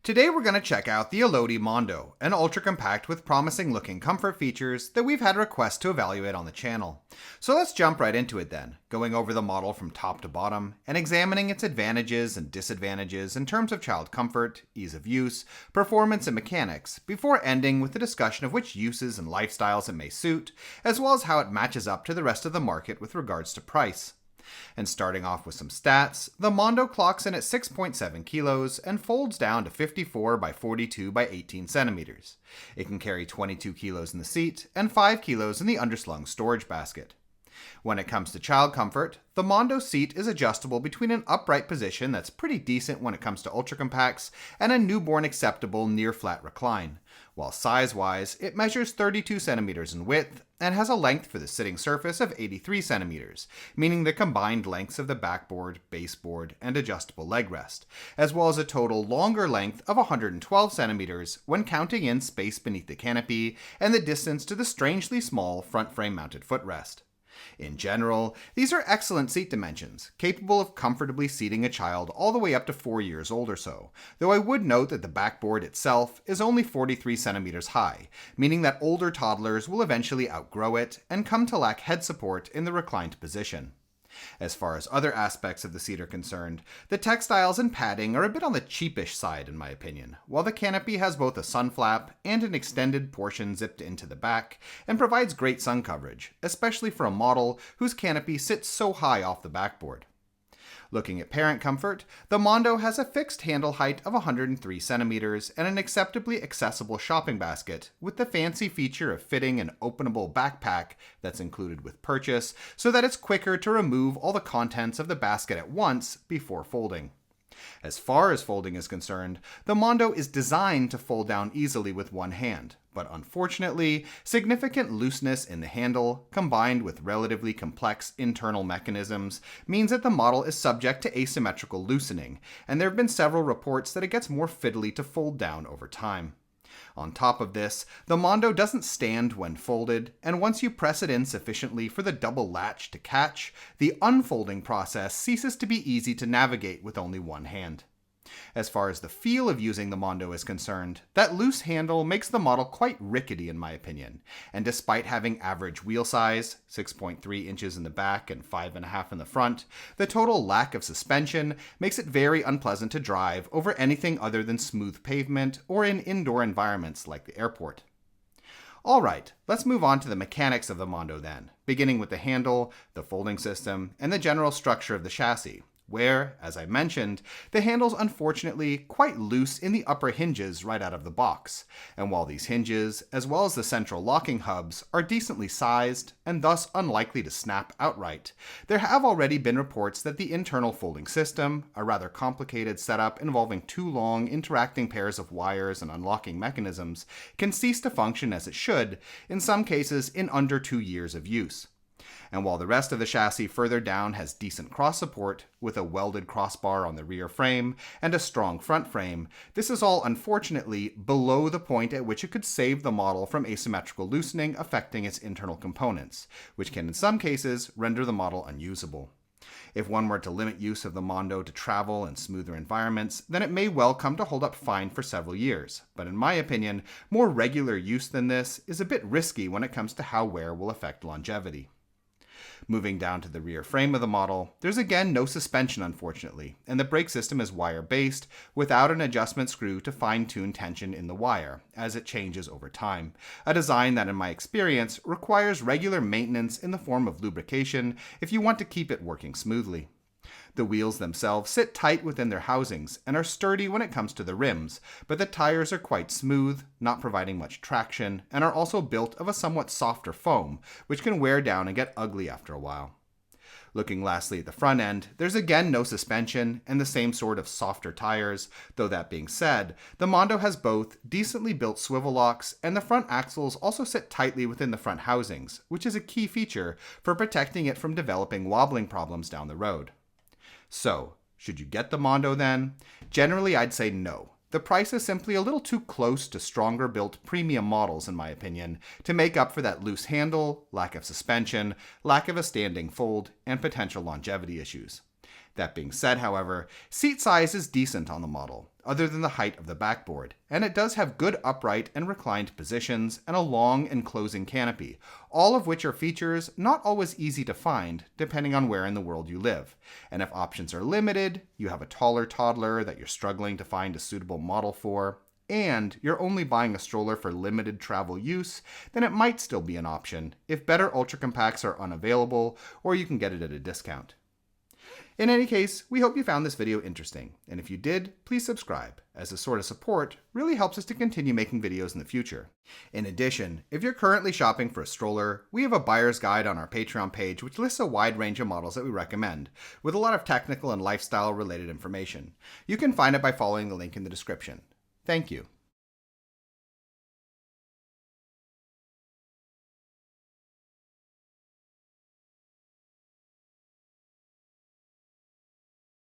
Today we're going to check out the Elodie Mondo, an ultra-compact with promising looking comfort features that we've had requests to evaluate on the channel. So let's jump right into it then, going over the model from top to bottom and examining its advantages and disadvantages in terms of child comfort, ease of use, performance and mechanics, before ending with a discussion of which uses and lifestyles it may suit, as well as how it matches up to the rest of the market with regards to price. And starting off with some stats, the Mondo clocks in at 6.7 kilos and folds down to 54 by 42 by 18 centimeters. It can carry 22 kilos in the seat and 5 kilos in the underslung storage basket. When it comes to child comfort, the Mondo seat is adjustable between an upright position that's pretty decent when it comes to ultra compacts and a newborn acceptable near flat recline, while size-wise it measures 32 centimeters in width and has a length for the sitting surface of 83 centimeters, meaning the combined lengths of the backboard, baseboard, and adjustable leg rest, as well as a total longer length of 112 centimeters when counting in space beneath the canopy and the distance to the strangely small front frame mounted footrest. In general, these are excellent seat dimensions, capable of comfortably seating a child all the way up to 4 years old or so, though I would note that the backboard itself is only 43 centimeters high, meaning that older toddlers will eventually outgrow it and come to lack head support in the reclined position. As far as other aspects of the seat are concerned, the textiles and padding are a bit on the cheapish side in my opinion, while the canopy has both a sun flap and an extended portion zipped into the back and provides great sun coverage, especially for a model whose canopy sits so high off the backboard. Looking at parent comfort, the Mondo has a fixed handle height of 103 centimeters and an acceptably accessible shopping basket, with the fancy feature of fitting an openable backpack that's included with purchase, so that it's quicker to remove all the contents of the basket at once before folding. As far as folding is concerned, the Mondo is designed to fold down easily with one hand, but unfortunately, significant looseness in the handle, combined with relatively complex internal mechanisms, means that the model is subject to asymmetrical loosening, and there have been several reports that it gets more fiddly to fold down over time. On top of this, the Mondo doesn't stand when folded, and once you press it in sufficiently for the double latch to catch, the unfolding process ceases to be easy to navigate with only one hand. As far as the feel of using the Mondo is concerned, that loose handle makes the model quite rickety in my opinion, and despite having average wheel size, 6.3 inches in the back and 5.5 in the front, the total lack of suspension makes it very unpleasant to drive over anything other than smooth pavement or in indoor environments like the airport. Alright, let's move on to the mechanics of the Mondo then, beginning with the handle, the folding system, and the general structure of the chassis, where, as I mentioned, the handle's unfortunately quite loose in the upper hinges right out of the box, and while these hinges, as well as the central locking hubs, are decently sized and thus unlikely to snap outright, there have already been reports that the internal folding system, a rather complicated setup involving two long interacting pairs of wires and unlocking mechanisms, can cease to function as it should, in some cases in under 2 years of use. And while the rest of the chassis further down has decent cross support, with a welded crossbar on the rear frame and a strong front frame, this is all unfortunately below the point at which it could save the model from asymmetrical loosening affecting its internal components, which can in some cases render the model unusable. If one were to limit use of the Mondo to travel and smoother environments, then it may well come to hold up fine for several years, but in my opinion, more regular use than this is a bit risky when it comes to how wear will affect longevity. Moving down to the rear frame of the model, there's again no suspension unfortunately, and the brake system is wire-based without an adjustment screw to fine-tune tension in the wire, as it changes over time, a design that in my experience requires regular maintenance in the form of lubrication if you want to keep it working smoothly. The wheels themselves sit tight within their housings and are sturdy when it comes to the rims, but the tires are quite smooth, not providing much traction, and are also built of a somewhat softer foam, which can wear down and get ugly after a while. Looking lastly at the front end, there's again no suspension and the same sort of softer tires, though that being said, the Mondo has both decently built swivel locks and the front axles also sit tightly within the front housings, which is a key feature for protecting it from developing wobbling problems down the road. So, should you get the Mondo then? Generally, I'd say no. The price is simply a little too close to stronger built premium models in my opinion to make up for that loose handle, lack of suspension, lack of a standing fold, and potential longevity issues. That being said, however, seat size is decent on the model, other than the height of the backboard, and it does have good upright and reclined positions and a long enclosing canopy, all of which are features not always easy to find depending on where in the world you live. And if options are limited, you have a taller toddler that you're struggling to find a suitable model for, and you're only buying a stroller for limited travel use, then it might still be an option if better ultra compacts are unavailable or you can get it at a discount. In any case, we hope you found this video interesting, and if you did, please subscribe, as this sort of support really helps us to continue making videos in the future. In addition, if you're currently shopping for a stroller, we have a buyer's guide on our Patreon page which lists a wide range of models that we recommend, with a lot of technical and lifestyle related information. You can find it by following the link in the description. Thank you.